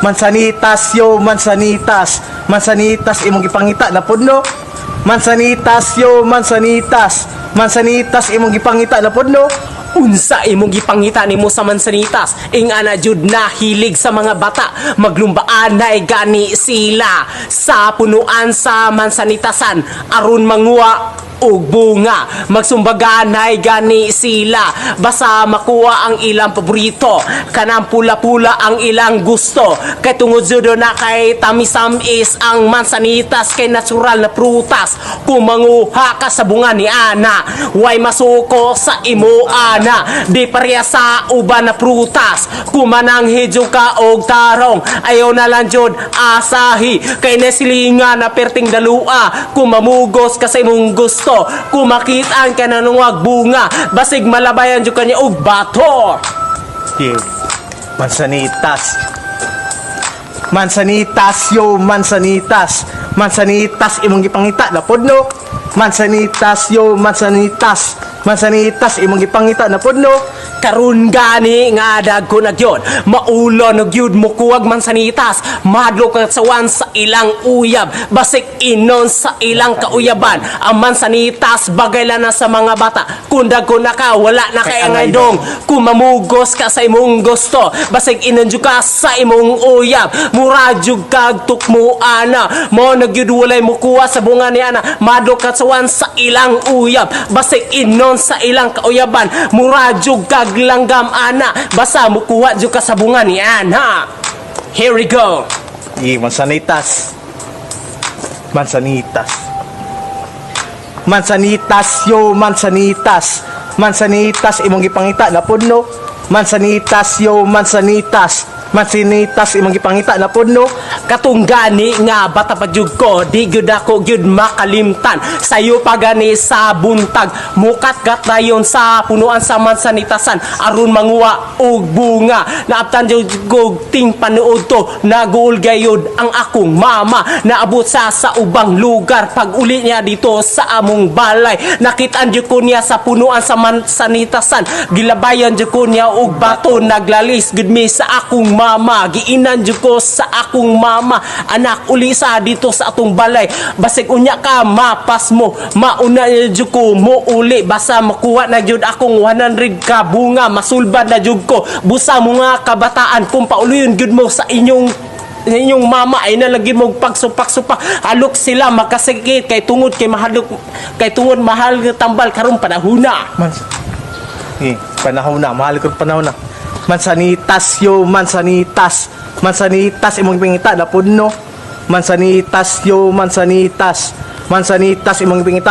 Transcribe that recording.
Mansanitas yo, mansanitas. Mansanitas imong gipangita na pudno. Mansanitas yo, mansanitas. Mansanitas imong gipangita na pudno. Unsa imong gipangita nimo sa mansanitas? Ing ana jud na hilig sa mga bata, maglumbaan na gani sila sa punuan sa mansanitasan aron manguha og bunga. Magsumbaganay gani sila basta makuha ang ilang paborito, kanang pula-pula ang ilang gusto. Kay tungod jud na kay tamis-tamis ang mansanitas kay natural na prutas. Kung manguha ka sa bunga ni ana, way masuko sa imo ana. Di pareha sa uban na prutas. Kung mananghidyo ka og tarong, ayaw na lang jud asahi. Kay nasilinga na perting dalua. Kung mamugos ka sa imong gusto, kung makitaan ka na nung bunga, basig malabayan jud kanya og bato. Yeah. Mansanitas. Mansanitas yo, mansanitas. Mansanitas imong gipangita na pudno. Mansanitas yo, mansanitas. Mansanitas imong gipangita na pudno. Karon gani nga dagko na gyud maulo no gyud mo kuwag mansanitas, madlo ka sawan sa ilang uyab, basik inon sa ilang kauyaban. Ang mansanitas bagay lang na sa mga bata. Kung dagko na ka, wala na kay angay dong. Kung mamugos ka sa imong gusto, basig inon jud ka sa imong uyab, mura jud kag tukmo ana. Mo na gyud walay mo kuha sa bunga ni ana, madlo ka sawan sa ilang uyab, basig inon sa ilang kauyaban, mura jud kag langgam ana, basta mukuha jud ka sa bunga ni ana. Here we go. Mansanitas. Mansanitas. Mansanitas yo, mansanitas. Mansanitas imong gipangita na pudno. Mansanitas yo, mansanitas. Mansanitas imong gipangita na pudno. Katong gani nga bata pa jud ko, di gyud ako gyud makalimtan sayo pa gani sa buntag, mukat gatayon sa punuan sa mansanitasan aron manguha og bunga. Naabtan jud ko ting panuod to, naguol gayud ang akong mama, naabot sa ubang lugar. Pag uli niya dito sa among balay, nakitaan jud ko niya sa punuan sa mansanitasan, gilabayan jud ko niya og bato, naglalis gud mi sa akong mama, giinan jud ko sa akong mama, anak uli sa dito sa atong balay, basig unya ka mapas mo, mauna jud ko mo uli, basta makuha na jud akong 100 ka bunga, masulbad na jud ko. Busa mo nga kabataan, kung pauliyon jud mo sa inyong mama ay nalagin mo pagsupak-supak, halok sila makasigit kay tungod kay mahalok, kay tungod mahal nga tambal karon panahon na. Panahon na, mahal ko panahon na. Mansanitas yo, mansanitas. Mansanitas imong gipangita na pudno. Mansanitas yo, mansanitas. Mansanitas imong gipangita